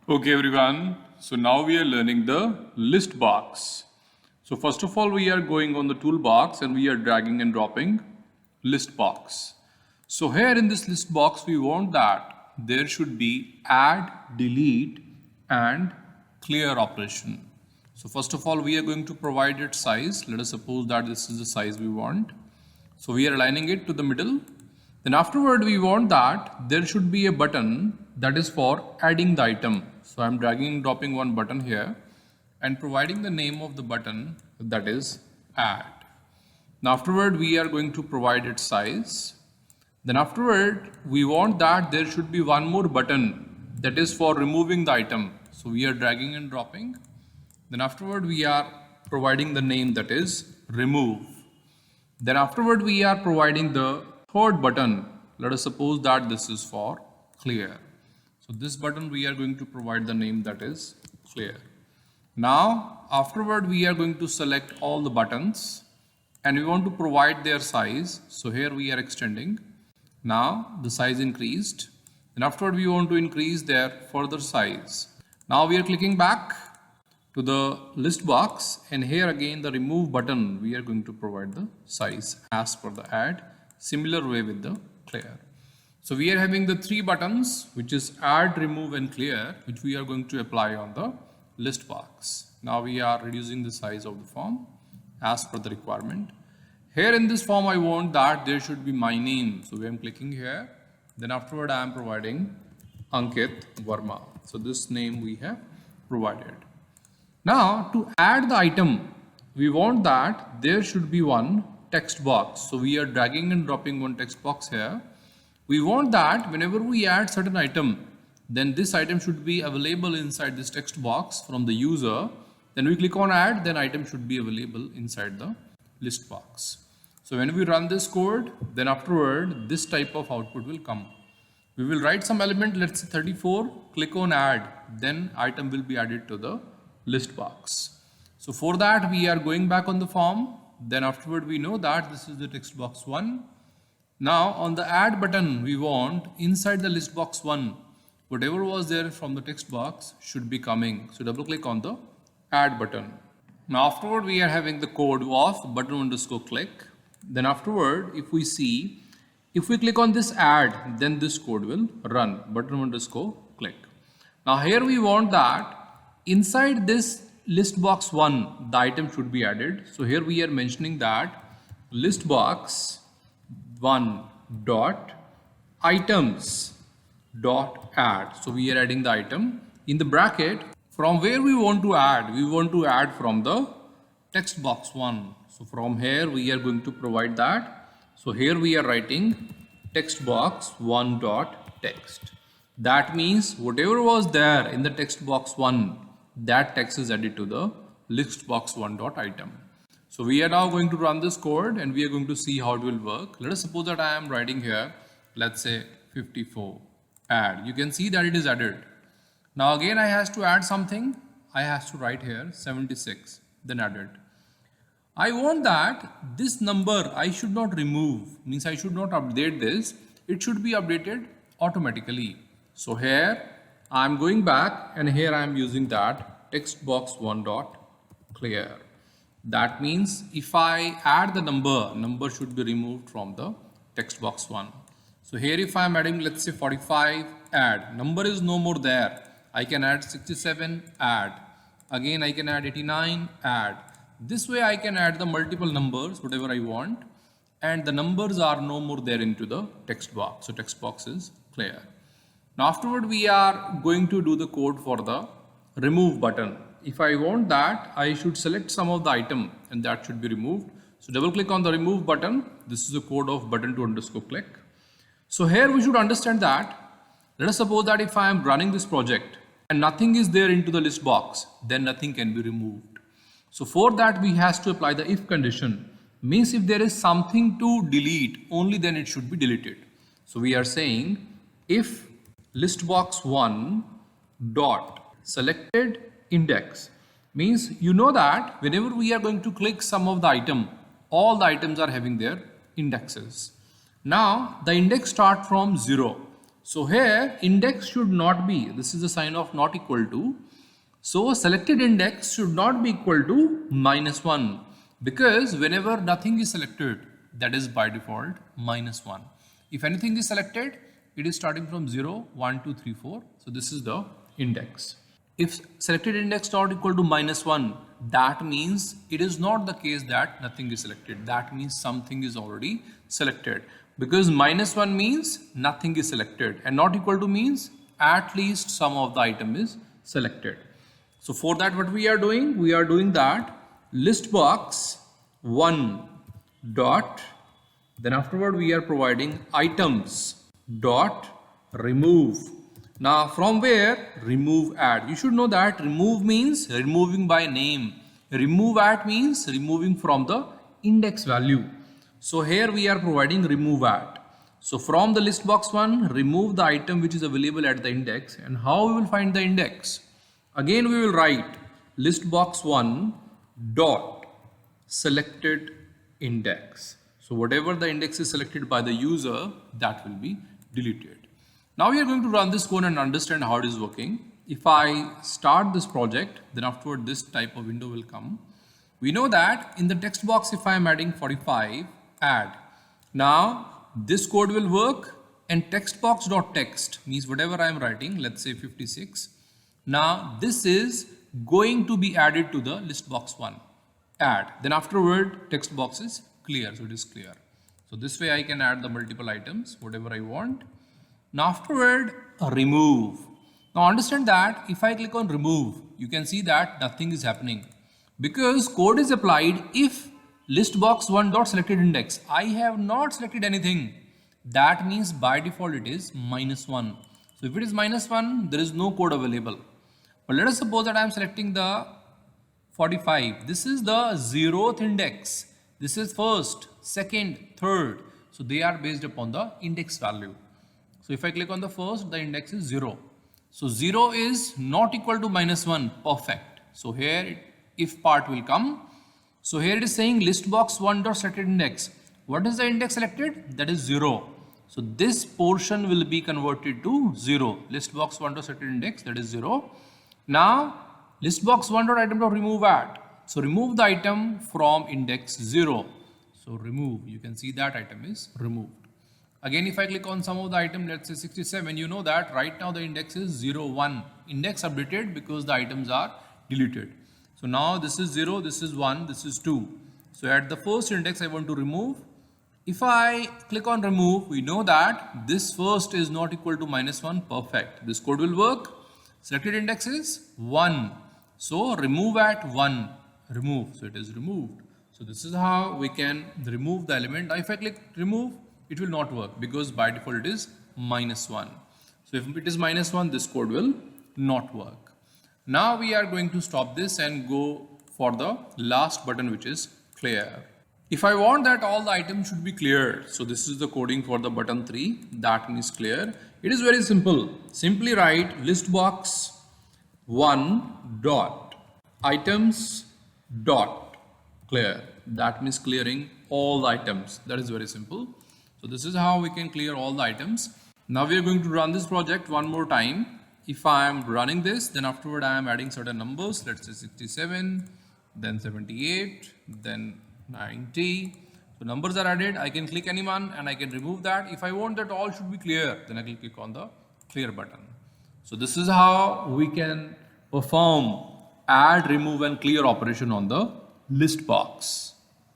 Okay everyone, so now we are learning the list box. So first of all we are going on the toolbox and we are dragging and dropping list box. So here in this list box we want that there should be add, delete and clear operation. So first of all we are going to provide its size. Let us suppose that this is the size we want. So we are aligning it to the middle. Then afterward we want that there should be a button that is for adding the item. So I am dragging and dropping one button here and providing the name of the button, that is add. Now afterward we are going to provide its size. Then afterward we want that there should be one more button that is for removing the item. So we are dragging and dropping. Then afterward we are providing the name, that is remove. Then afterward we are providing the third button. Let us suppose that this is for clear. So this button we are going to provide the name, that is clear. Now afterward we are going to select all the buttons and we want to provide their size. So here we are extending. Now the size increased. Then afterward we want to increase their further size. Now we are clicking back to the list box and here again the remove button we are going to provide the size as per the add, similar way with the clear. So we are having the three buttons, which is add, remove and clear, which we are going to apply on the list box. Now we are reducing the size of the form as per the requirement. Here in this form I want that there should be my name. So I am clicking here. Then afterward I am providing Ankit Verma. So this name we have provided. Now to add the item, we want that there should be one text box. So we are dragging and dropping one text box here. We want that whenever we add certain item, then this item should be available inside this text box from the user. Then we click on add, then item should be available inside the list box. So when we run this code, then afterward this type of output will come. We will write some element, let's say 34, click on add, then item will be added to the list box. So for that we are going back on the form. Then afterward we know that this is the text box 1. Now on the add button we want inside the list box 1, whatever was there from the text box should be coming. So double click on the add button. Now afterward we are having the code of button underscore click. Then afterward if we see, if we click on this add, then this code will run, button underscore click. Now here we want that inside this list box 1 the item should be added. So here we are mentioning that list box 1 dot items dot add. So we are adding the item in the bracket. From where we want to add? We want to add from the text box 1. So from here we are going to provide that. So here we are writing text box 1 dot text. That means whatever was there in the text box 1, that text is added to the list box 1 dot item. So we are now going to run this code and we are going to see how it will work. Let us suppose that I am writing here, let's say 54 add. You can see that it is added. Now again I has to add something. I has to write here 76, then added. I want that this number I should not remove, means I should not update this. It should be updated automatically. So here I am going back and here I am using that text box 1 dot clear. That means if I add the number should be removed from the text box 1. So here if I am adding, let's say 45 add, number is no more there. I can add 67 add. Again I can add 89 add. This way I can add the multiple numbers, whatever I want, and the numbers are no more there into the text box. So text box is clear. Now afterward we are going to do the code for the remove button. If I want that, I should select some of the item and that should be removed. So double click on the remove button. This is the code of button to underscore click. So here we should understand that, let us suppose that if I am running this project and nothing is there into the list box, then nothing can be removed. So for that we has to apply the if condition. Means if there is something to delete, only then it should be deleted. So we are saying if list box 1 dot selected index, means you know that whenever we are going to click some of the item, all the items are having their indexes. Now the index start from 0. So here index should not be, this is the sign of not equal to. So selected index should not be equal to -1, because whenever nothing is selected, that is by default -1. If anything is selected, it is starting from 0, 1, 2, 3, 4. So this is the index. If selected index not equal to -1, that means it is not the case that nothing is selected. That means something is already selected, because -1 means nothing is selected, and not equal to means at least some of the item is selected. So for that, what we are doing? We are doing that list box 1 dot, then afterward we are providing items dot remove. Now from where? Remove at. You should know that remove means removing by name. Remove at means removing from the index value. So here we are providing remove at. So from the list box 1, remove the item which is available at the index. And how we will find the index? Again we will write list box 1 dot selected index. So whatever the index is selected by the user, that will be deleted. Now we are going to run this code and understand how it is working. If I start this project, then afterward this type of window will come. We know that in the text box, if I am adding 45, add. Now this code will work, and text box dot text means whatever I am writing, let's say 56. Now this is going to be added to the list box 1. Add. Then afterward text box is clear, so it is clear. So this way I can add the multiple items, whatever I want. Now afterward remove. Now understand that if I click on remove, you can see that nothing is happening, because code is applied if list box 1 dot selected index. I have not selected anything. That means by default it is -1. So if it is -1, there is no code available. But let us suppose that I am selecting the 45. This is the 0th index. This is first, second, third. So they are based upon the index value. So if I click on the first, the index is 0. So 0 is not equal to -1. Perfect. So here if part will come. So here it is saying list box 1 dot selected index. What is the index selected? That is 0. So this portion will be converted to 0. List box 1 dot selected index, that is 0. Now list box 1 dot item dot remove at. So remove the item from index 0. So remove, you can see that item is removed. Again, if I click on some of the item, let's say 67, you know that right now the index is 0, 1. Index updated because the items are deleted. So now this is 0, this is 1, this is 2. So at the first index I want to remove. If I click on remove, we know that this first is not equal to -1. Perfect. This code will work. Selected index is 1. So remove at 1. Remove. So it is removed. So this is how we can remove the element. Now if I click remove, it will not work because by default it is -1. So if it is -1, this code will not work. Now we are going to stop this and go for the last button, which is clear. If I want that all the items should be cleared, so this is the coding for the button 3, that means clear. It is very simple. Simply write list box 1 dot items dot clear. That means clearing all the items. That is very simple. So this is how we can clear all the items. Now we are going to run this project one more time. If I am running this, then afterward I am adding certain numbers. Let's say 67, then 78, then 90. So numbers are added. I can click any one and I can remove that. If I want that all should be clear, then I will click on the clear button. So this is how we can perform add, remove and clear operation on the list box.